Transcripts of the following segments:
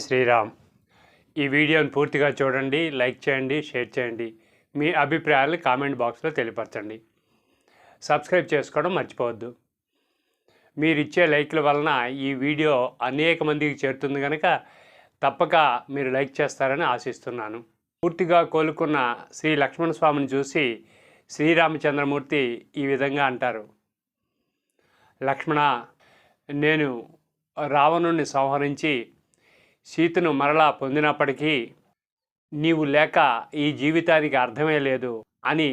శ్రీరామ్. ఈ వీడియోని పూర్తిగా చూడండి, లైక్ చేయండి, షేర్ చేయండి. మీ అభిప్రాయాలు కామెంట్ బాక్స్లో తెలియపరచండి. సబ్స్క్రైబ్ చేసుకోవడం మర్చిపోవద్దు. మీరు ఇచ్చే లైక్ల వలన ఈ వీడియో అనేక మందికి చేరుతుంది కనుక తప్పక మీరు లైక్ చేస్తారని ఆశిస్తున్నాను. పూర్తిగా కోలుకున్న శ్రీ లక్ష్మణ స్వామిని చూసి శ్రీరామచంద్రమూర్తి ఈ విధంగా అంటారు: లక్ష్మణ, నేను రావణుణ్ణి సంహరించి సీతను మరలా పొందినప్పటికీ నీవు లేక ఈ జీవితానికి అర్థమే లేదు అని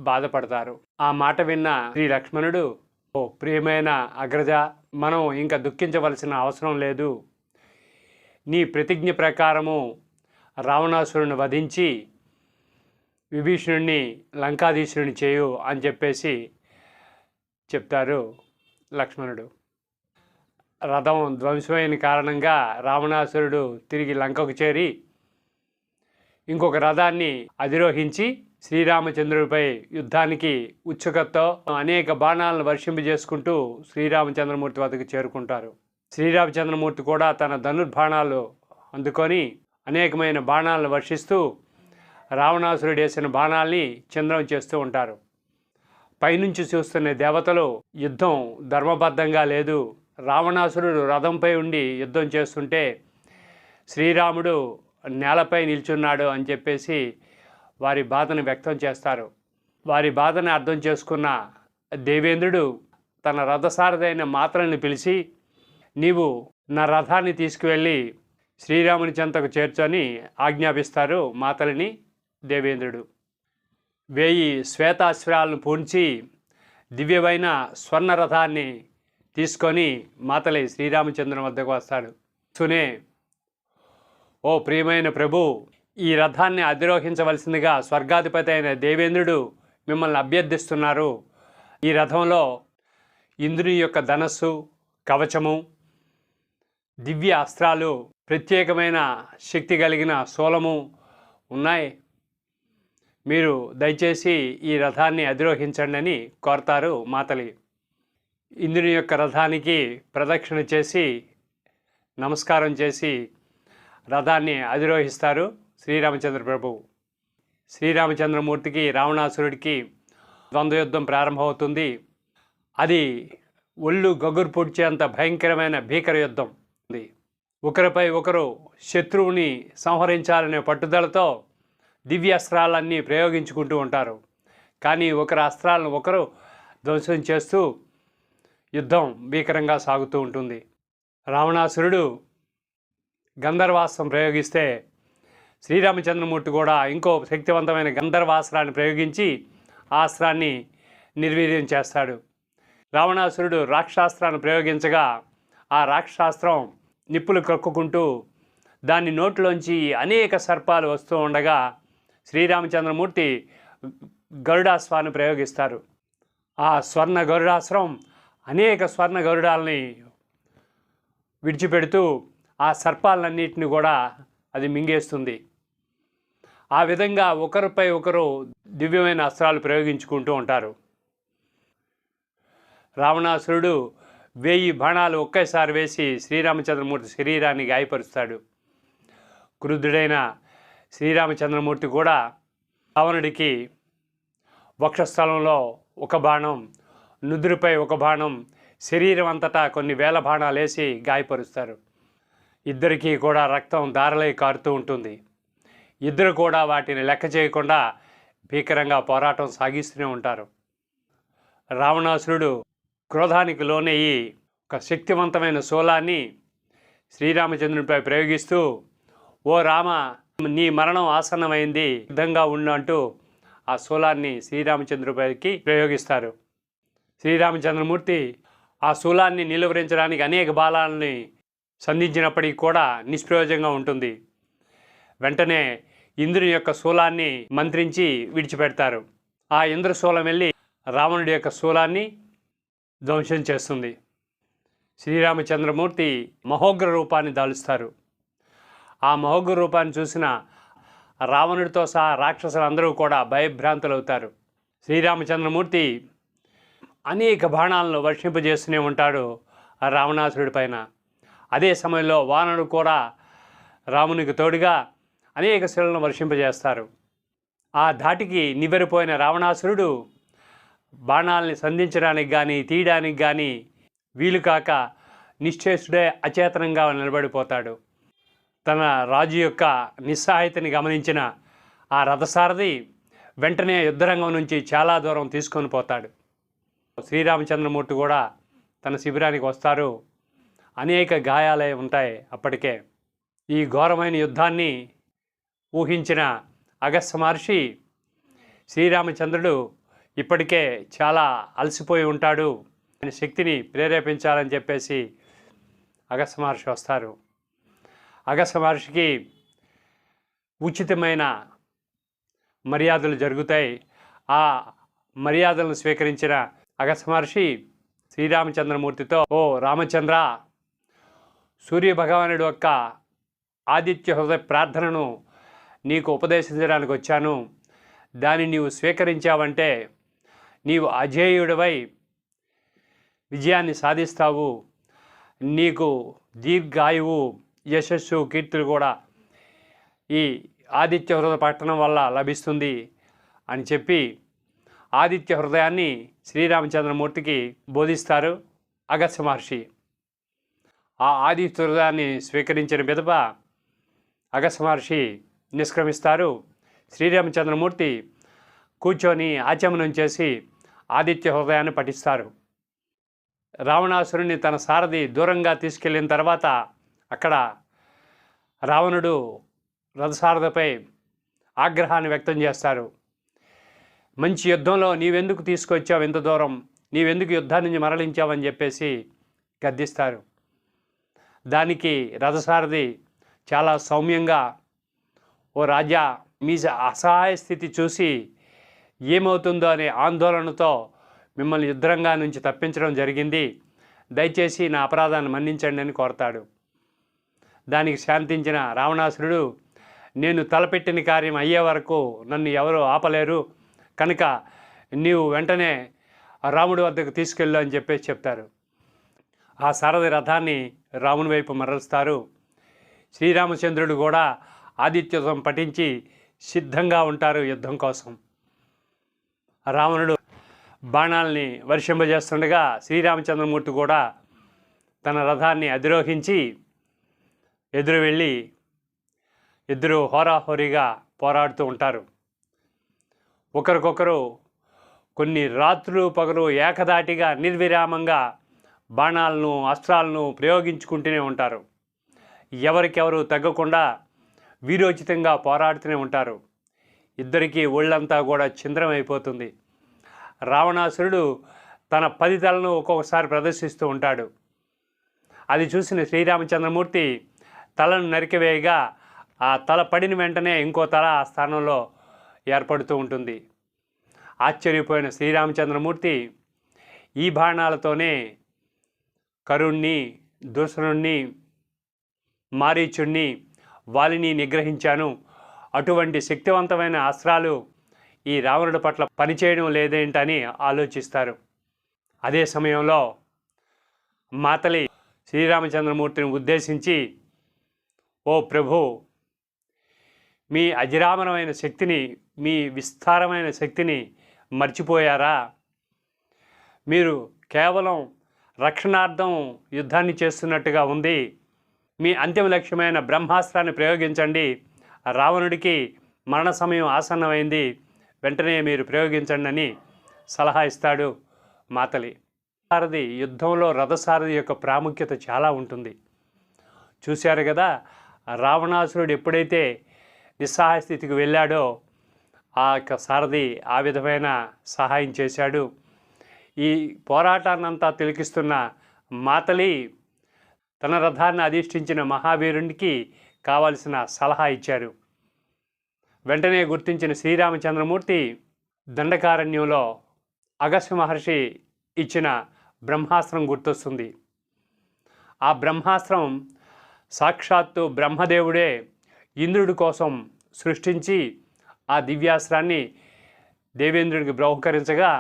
బాధపడతారు. ఆ మాట విన్న శ్రీ లక్ష్మణుడు, ఓ ప్రియమైన అగ్రజ, మనం ఇంకా దుఃఖించవలసిన అవసరం లేదు. నీ ప్రతిజ్ఞ ప్రకారము రావణాసురుని వధించి విభీషణుడిని లంకాధీశుడిని చేయు అని చెప్పేసి చెప్తారు లక్ష్మణుడు. రథం ధ్వంసమైన కారణంగా రావణాసురుడు తిరిగి లంకకు చేరి ఇంకొక రథాన్ని అధిరోహించి శ్రీరామచంద్రుడిపై యుద్ధానికి ఉత్సుకతతో అనేక బాణాలను వర్షింపజేసుకుంటూ శ్రీరామచంద్రమూర్తి వద్దకు చేరుకుంటారు. శ్రీరామచంద్రమూర్తి కూడా తన ధనుర్బాణాలు అందుకొని అనేకమైన బాణాలను వర్షిస్తూ రావణాసురుడు వేసిన బాణాల్ని ఛిద్రం చేస్తూ ఉంటారు. పైనుంచి చూస్తున్న దేవతలు యుద్ధం ధర్మబద్ధంగా లేదు, రావణాసురుడు రథంపై ఉండి యుద్ధం చేస్తుంటే శ్రీరాముడు నేలపై నిల్చున్నాడు అని చెప్పేసి వారి బాధను వ్యక్తం చేస్తారు. వారి బాధను అర్థం చేసుకున్న దేవేంద్రుడు తన రథసారథైన మాతలని పిలిచి, నీవు నా రథాన్ని తీసుకువెళ్ళి శ్రీరాముని చెంతకు చేర్చని ఆజ్ఞాపిస్తారు మాతలిని దేవేంద్రుడు. 1000 శ్వేతాశ్వాలను పూడ్చి దివ్యమైన స్వర్ణ రథాన్ని తీసుకొని మాతలి శ్రీరామచంద్రుని వద్దకు వస్తాడు. సునే, ఓ ప్రియమైన ప్రభు, ఈ రథాన్ని అధిరోహించవలసిందిగా స్వర్గాధిపతి అయిన దేవేంద్రుడు మిమ్మల్ని అభ్యర్థిస్తున్నారు. ఈ రథంలో ఇంద్రుని యొక్క ధనస్సు, కవచము, దివ్య అస్త్రాలు, ప్రత్యేకమైన శక్తి కలిగిన శూలము ఉన్నాయి. మీరు దయచేసి ఈ రథాన్ని అధిరోహించండి అని కోరతారు మాతలి. ఇంద్రుని యొక్క రథానికి ప్రదక్షిణ చేసి నమస్కారం చేసి రథాన్ని అధిరోహిస్తారు శ్రీరామచంద్ర ప్రభువు. శ్రీరామచంద్రమూర్తికి రావణాసురుడికి ద్వంద్వయుద్ధం ప్రారంభమవుతుంది. అది ఒళ్ళు గగురు పొడిచేంత భయంకరమైన భీకర యుద్ధం ఉంది. ఒకరిపై ఒకరు శత్రువుని సంహరించాలనే పట్టుదలతో దివ్యాస్త్రాలన్నీ ప్రయోగించుకుంటూ ఉంటారు. కానీ ఒకరి అస్త్రాలను ఒకరు ధ్వంసం చేస్తూ యుద్ధం భీకరంగా సాగుతూ ఉంటుంది. రావణాసురుడు గంధర్వాస్త్రం ప్రయోగిస్తే శ్రీరామచంద్రమూర్తి కూడా ఇంకో శక్తివంతమైన గంధర్వాస్త్రాన్ని ప్రయోగించి ఆ అస్త్రాన్ని నిర్వీర్యం చేస్తాడు. రావణాసురుడు రాక్షసాస్త్రాన్ని ప్రయోగించగా ఆ రాక్షసాస్త్రం నిప్పులు కక్కుకుంటూ దాని నోట్లోంచి అనేక సర్పాలు వస్తూ ఉండగా శ్రీరామచంద్రమూర్తి గరుడాస్త్రాన్ని ప్రయోగిస్తారు. ఆ స్వర్ణ గరుడాస్త్రం అనేక స్వర్ణ గరుడాలని విడిచిపెడుతూ ఆ సర్పాలన్నింటినీ కూడా అది మింగేస్తుంది. ఆ విధంగా ఒకరిపై ఒకరు దివ్యమైన అస్త్రాలు ప్రయోగించుకుంటూ ఉంటారు. రావణాసురుడు 1000 బాణాలు ఒకేసారి వేసి శ్రీరామచంద్రమూర్తి శరీరాన్ని గాయపరుస్తాడు. క్రుద్ధుడైన శ్రీరామచంద్రమూర్తి కూడా రావణుడికి వక్షస్థలంలో ఒక బాణం, నుదురుపై ఒక బాణం, శరీరం అంతటా కొన్ని వేల బాణాలు వేసి గాయపరుస్తారు. ఇద్దరికీ కూడా రక్తం ధారలై కారుతూ ఉంటుంది. ఇద్దరు కూడా వాటిని లెక్క చేయకుండా భీకరంగా పోరాటం సాగిస్తూనే ఉంటారు. రావణాసురుడు క్రోధానికి లోనయ్యి ఒక శక్తివంతమైన శూలాన్ని శ్రీరామచంద్రునిపై ప్రయోగిస్తూ, ఓ రామ, నీ మరణం ఆసన్నమైంది, సిద్ధంగా ఉండంటూ ఆ శూలాన్ని శ్రీరామచంద్రుడిపైకి ప్రయోగిస్తారు. శ్రీరామచంద్రమూర్తి ఆ శూలాన్ని నిలువరించడానికి అనేక బాణాలని సంధించినప్పటికీ కూడా నిష్ప్రయోజనంగా ఉంటుంది. వెంటనే ఇంద్రుని యొక్క శూలాన్ని మంత్రించి విడిచిపెడతారు. ఆ ఇంద్రశూలం వెళ్ళి రావణుడి యొక్క శూలాన్ని ధ్వంసం చేస్తుంది. శ్రీరామచంద్రమూర్తి మహోగ్ర రూపాన్ని దాలుస్తారు. ఆ మహోగ్ర రూపాన్ని చూసిన రావణుడితో సహా రాక్షసులందరూ కూడా భయభ్రాంతులవుతారు. శ్రీరామచంద్రమూర్తి అనేక బాణాలను వర్షింపజేస్తూనే ఉంటాడు ఆ రావణాసురుడి పైన. అదే సమయంలో వానరుడు కూడా రామునికి తోడుగా అనేక శిలను వర్షింపజేస్తారు. ఆ ధాటికి నివ్వెరపోయిన రావణాసురుడు బాణాలని సంధించడానికి కానీ తీయడానికి కానీ వీలు కాక నిశ్చేష్టుడే అచేతనంగా నిలబడిపోతాడు. తన రాజు యొక్క నిస్సహాయతని గమనించిన ఆ రథసారథి వెంటనే యుద్ధరంగం నుంచి చాలా దూరం తీసుకొని పోతాడు. శ్రీరామచంద్రమూర్తి కూడా తన శిబిరానికి వస్తారు. అనేక గాయాలే ఉంటాయి అప్పటికే. ఈ ఘోరమైన యుద్ధాన్ని ఊహించిన అగస్త్య మహర్షి శ్రీరామచంద్రుడు ఇప్పటికే చాలా అలసిపోయి ఉంటాడు, ఆయన శక్తిని ప్రేరేపించాలని చెప్పేసి అగస్త్య మహర్షి వస్తారు. అగస్త్య మహర్షికి ఉచితమైన మర్యాదలు జరుగుతాయి. ఆ మర్యాదలను స్వీకరించిన అగస్త్య మహర్షి శ్రీరామచంద్రమూర్తితో, ఓ రామచంద్ర, సూర్యభగవానుడి యొక్క ఆదిత్య హృదయ ప్రార్థనను నీకు ఉపదేశించడానికి వచ్చాను. దాన్ని నీవు స్వీకరించావంటే నీవు అజేయుడివై విజయాన్ని సాధిస్తావు. నీకు దీర్ఘాయువు, యశస్సు, కీర్తులు కూడా ఈ ఆదిత్య హృదయ పట్టణం వల్ల లభిస్తుంది అని చెప్పి ఆదిత్య హృదయాన్ని శ్రీరామచంద్రమూర్తికి బోధిస్తారు అగస్త్య మహర్షి. ఆ ఆదిత్య హృదయాన్ని స్వీకరించిన పిదప అగస్త్య మహర్షి నిష్క్రమిస్తారు. శ్రీరామచంద్రమూర్తి కూర్చొని ఆచమనం చేసి ఆదిత్య హృదయాన్ని పఠిస్తారు. రావణాసురుని తన సారథి దూరంగా తీసుకెళ్ళిన తర్వాత అక్కడ రావణుడు రథసారథిపై ఆగ్రహాన్ని వ్యక్తం చేస్తారు. మంచి యుద్ధంలో నీవెందుకు తీసుకొచ్చావు ఇంత దూరం, నీవెందుకు యుద్ధాన్ని నుంచి మరలించావని చెప్పేసి గద్దిస్తారు. దానికి రథసారథి చాలా సౌమ్యంగా, ఓ రాజా, మీ అసహాయ స్థితి చూసి ఏమవుతుందో అనే ఆందోళనతో మిమ్మల్ని యుద్ధరంగా నుంచి తప్పించడం జరిగింది, దయచేసి నా అపరాధాన్ని మన్నించండి అని కోరతాడు. దానికి శాంతించిన రావణాసురుడు, నేను తలపెట్టిన కార్యం అయ్యే వరకు నన్ను ఎవరు ఆపలేరు, కనుక నీవు వెంటనే రాముడి వద్దకు తీసుకెళ్ళు అని చెప్పేసి చెప్తారు. ఆ సారథి రథాన్ని రాముని వైపు మరలుస్తారు. శ్రీరామచంద్రుడు కూడా ఆదిత్యోదయం పఠించి సిద్ధంగా ఉంటారు యుద్ధం కోసం. రావణుడు బాణాలని వర్షింపజేస్తుండగా శ్రీరామచంద్రమూర్తి కూడా తన రథాన్ని అధిరోహించి ఎదురు వెళ్ళి ఇద్దరు హోరాహోరీగా పోరాడుతూ ఉంటారు. ఒకరికొకరు కొన్ని రాత్రులు పగలు ఏకధాటిగా నిర్విరామంగా బాణాలను అస్త్రాలను ప్రయోగించుకుంటూనే ఉంటారు. ఎవరికెవరు తగ్గకుండా వీరోచితంగా పోరాడుతూనే ఉంటారు. ఇద్దరికీ ఒళ్ళంతా కూడా ఛిద్రమైపోతుంది. రావణాసురుడు తన 10 తలను ఒక్కొక్కసారి ప్రదర్శిస్తూ ఉంటాడు. అది చూసిన శ్రీరామచంద్రమూర్తి తలను నరికివేయగా ఆ తల పడిన వెంటనే ఇంకో తల ఆ స్థానంలో ఏర్పడుతూ ఉంటుంది. ఆశ్చర్యపోయిన శ్రీరామచంద్రమూర్తి ఈ బాణాలతోనే కరుణ్ణి, దూషణుణ్ణి, మారీచుణ్ణి, వాలిని నిగ్రహించాను, అటువంటి శక్తివంతమైన అస్త్రాలు ఈ రావణుడి పట్ల పనిచేయడం లేదేంటని ఆలోచిస్తారు. అదే సమయంలో మాతలి శ్రీరామచంద్రమూర్తిని ఉద్దేశించి, ఓ ప్రభు, మీ అజరామరమైన శక్తిని, మీ విస్తారమైన శక్తిని మర్చిపోయారా? మీరు కేవలం రక్షణార్థం యుద్ధాన్ని చేస్తున్నట్టుగా ఉంది. మీ అంతిమ లక్ష్యమైన బ్రహ్మాస్త్రాన్ని ప్రయోగించండి. రావణుడికి మరణ సమయం ఆసన్నమైంది, వెంటనే మీరు ప్రయోగించండి అని సలహా ఇస్తాడు మాతలి. సారథి యుద్ధంలో రథసారథి యొక్క ప్రాముఖ్యత చాలా ఉంటుంది. చూశారు కదా, రావణాసురుడు ఎప్పుడైతే నిస్సహాయ స్థితికి వెళ్ళాడో ఆ యొక్క సారథి ఆ విధమైన సహాయం చేశాడు. ఈ పోరాటాన్నంతా తిలకిస్తున్న మాతలి తన రథాన్ని అధిష్ఠించిన మహావీరునికి కావలసిన సలహా ఇచ్చారు. వెంటనే గుర్తించిన శ్రీరామచంద్రమూర్తి దండకారణ్యంలో అగస్త్య మహర్షి ఇచ్చిన బ్రహ్మాస్త్రం గుర్తొస్తుంది. ఆ బ్రహ్మాస్త్రం సాక్షాత్తు బ్రహ్మదేవుడే ఇంద్రుడి కోసం సృష్టించి ఆ దివ్యాస్త్రాన్ని దేవేంద్రుడికి బహుకరించగా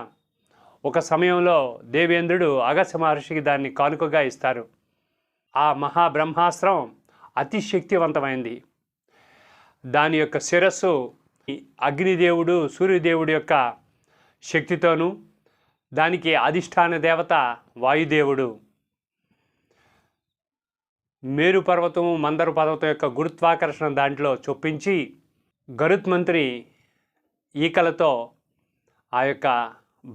ఒక సమయంలో దేవేంద్రుడు అగస్త్య మహర్షికి దాన్ని కానుకగా ఇస్తారు. ఆ మహాబ్రహ్మాస్త్రం అతి శక్తివంతమైంది. దాని యొక్క శిరస్సు అగ్నిదేవుడు సూర్యదేవుడి యొక్క శక్తితోనూ, దానికి అధిష్టాన దేవత వాయుదేవుడు, మేరు పర్వతము మందర పర్వతం యొక్క గురుత్వాకర్షణ దాంట్లో చొప్పించి గరుత్మంతుని ఈకలతో ఆ యొక్క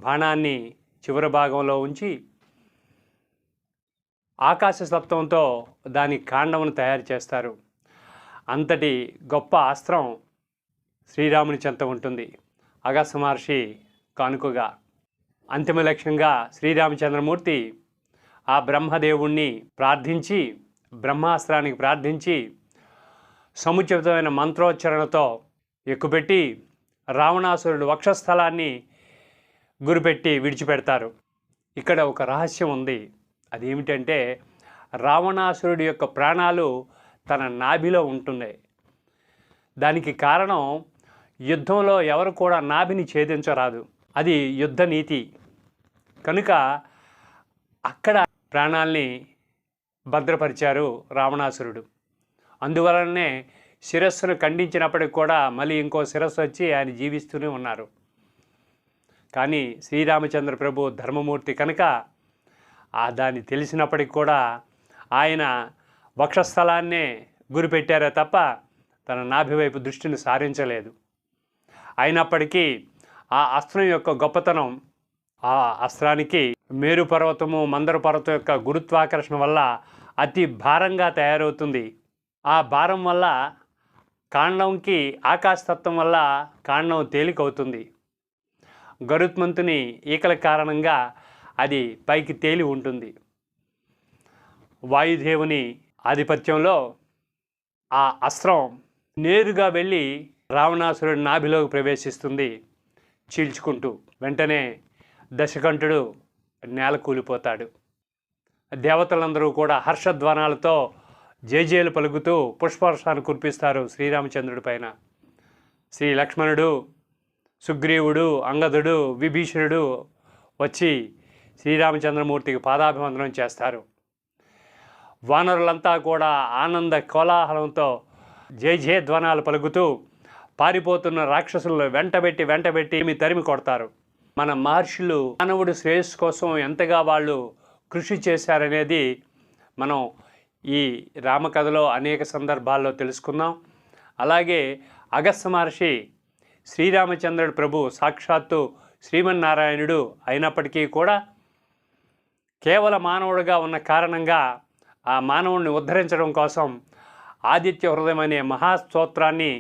బాణాన్ని చివరి భాగంలో ఉంచి ఆకాశ సప్తంతో దాని కాండమును తయారు చేస్తారు. అంతటి గొప్ప అస్త్రం శ్రీరాముని చెంత ఉంటుంది. అగస్త్య మహర్షి కానుకగా అంతిమ లక్ష్యంగా శ్రీరామచంద్రమూర్తి ఆ బ్రహ్మదేవుణ్ణి ప్రార్థించి, బ్రహ్మాస్త్రానికి ప్రార్థించి సముచితమైన మంత్రోచ్చరణతో ఎక్కుపెట్టి రావణాసురుడు వక్షస్థలాన్ని గురిపెట్టి విడిచిపెడతారు. ఇక్కడ ఒక రహస్యం ఉంది. అదేమిటంటే రావణాసురుడి యొక్క ప్రాణాలు తన నాభిలో ఉంటున్నాయి. దానికి కారణం యుద్ధంలో ఎవరు కూడా నాభిని ఛేదించరాదు. అది యుద్ధ నీతి కనుక అక్కడ ప్రాణాల్ని భద్రపరిచారు రావణాసురుడు. అందువలనే శిరస్సును ఖండించినప్పటికి కూడా మళ్ళీ ఇంకో శిరస్సు వచ్చి ఆయన జీవిస్తూనే ఉన్నారు. కానీ శ్రీరామచంద్ర ప్రభు ధర్మమూర్తి కనుక దాన్ని తెలిసినప్పటికి కూడా ఆయన వక్షస్థలాన్నే గురిపెట్టారే తప్ప తన నాభి వైపు దృష్టిని సారించలేదు. అయినప్పటికీ ఆ అస్త్రం యొక్క గొప్పతనం, ఆ అస్త్రానికి మేరు పర్వతము మందర పర్వతం యొక్క గురుత్వాకర్షణ వల్ల అతి భారంగా తయారవుతుంది. ఆ భారం వల్ల కాండంకి ఆకాశతత్వం వల్ల కాండం తేలికవుతుంది. గరుత్మంతుని ఈకల కారణంగా అది పైకి తేలి ఉంటుంది. వాయుదేవుని ఆధిపత్యంలో ఆ అస్త్రం నేరుగా వెళ్ళి రావణాసురుడి నాభిలోకి ప్రవేశిస్తుంది చీల్చుకుంటూ. వెంటనే దశకంఠుడు నేల కూలిపోతాడు. దేవతలందరూ కూడా హర్షధ్వానాలతో జయజయలు పలుకుతూ పుష్పవర్షాన్ని కురిపిస్తారు శ్రీరామచంద్రుడి పైన. శ్రీ లక్ష్మణుడు, సుగ్రీవుడు, అంగదుడు, విభీషణుడు వచ్చి శ్రీరామచంద్రమూర్తికి పాదాభివందనం చేస్తారు. వానరులంతా కూడా ఆనంద కోలాహలంతో జయ జయధ్వనాలు పలుకుతూ పారిపోతున్న రాక్షసులను వెంటబెట్టి తరిమి కొడతారు. మన మహర్షులు మానవుడి శ్రేయస్సు కోసం ఎంతగా వాళ్ళు కృషి చేశారనేది మనం ఈ రామకథలో అనేక సందర్భాల్లో తెలుసుకున్నాం. అలాగే అగస్త్య మహర్షి శ్రీరామచంద్రుడు ప్రభు సాక్షాత్తు శ్రీమన్నారాయణుడు అయినప్పటికీ కూడా కేవల మానవుడిగా ఉన్న కారణంగా ఆ మానవుడిని ఉద్ధరించడం కోసం ఆదిత్య హృదయం అనే మహాస్తోత్రాన్ని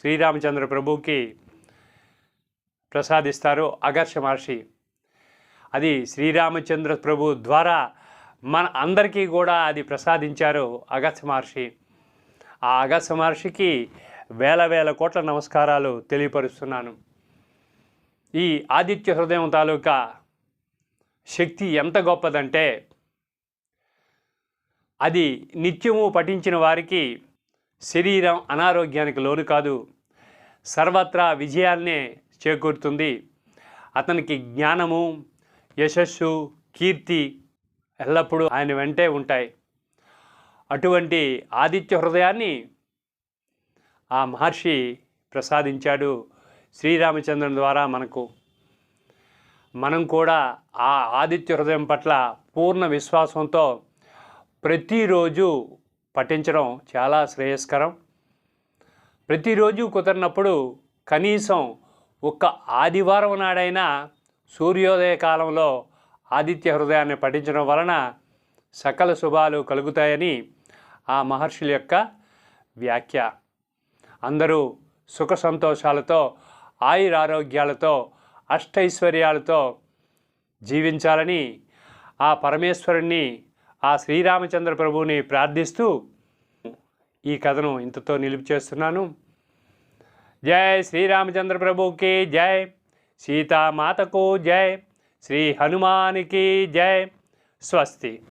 శ్రీరామచంద్ర ప్రభువుకి ప్రసాదిస్తారు అగస్త్య మహర్షి. అది శ్రీరామచంద్ర ప్రభు ద్వారా మన అందరికీ కూడా అది ప్రసాదించారు అగస్త్య మహర్షి. ఆ అగస్త్య మహర్షికి వేల కోట్ల నమస్కారాలు తెలియపరుస్తున్నాను. ఈ ఆదిత్య హృదయం తాలూకా శక్తి ఎంత గొప్పదంటే అది నిత్యము పఠించిన వారికి శరీరం అనారోగ్యానికి లోను కాదు, సర్వత్రా విజయాన్నే చేకూరుతుంది. అతనికి జ్ఞానము, యశస్సు, కీర్తి ఎల్లప్పుడూ ఆయన వెంటే ఉంటాయి. అటువంటి ఆదిత్య హృదయాన్ని ఆ మహర్షి ప్రసాదించాడు శ్రీరామచంద్రుని ద్వారా మనకు. మనం కూడా ఆ ఆదిత్య హృదయం పట్ల పూర్ణ విశ్వాసంతో ప్రతిరోజు పఠించడం చాలా శ్రేయస్కరం. ప్రతిరోజు కుదిరినప్పుడు కనీసం ఒక్క ఆదివారం నాడైనా సూర్యోదయ కాలంలో ఆదిత్య హృదయాన్ని పఠించడం వలన సకల శుభాలు కలుగుతాయని ఆ మహర్షుల యొక్క వ్యాఖ్య. అందరూ సుఖ సంతోషాలతో, ఆయురారోగ్యాలతో, అష్టైశ్వర్యాలతో జీవించాలని ఆ పరమేశ్వరుణ్ణి, ఆ శ్రీరామచంద్ర ప్రభువుని ప్రార్థిస్తూ ఈ కథను ఇంతతో నిలుపు చేస్తున్నాను. జై శ్రీరామచంద్ర ప్రభుకి జై, సీతామాతకు జై, శ్రీ హనుమానికి జై. స్వస్తి.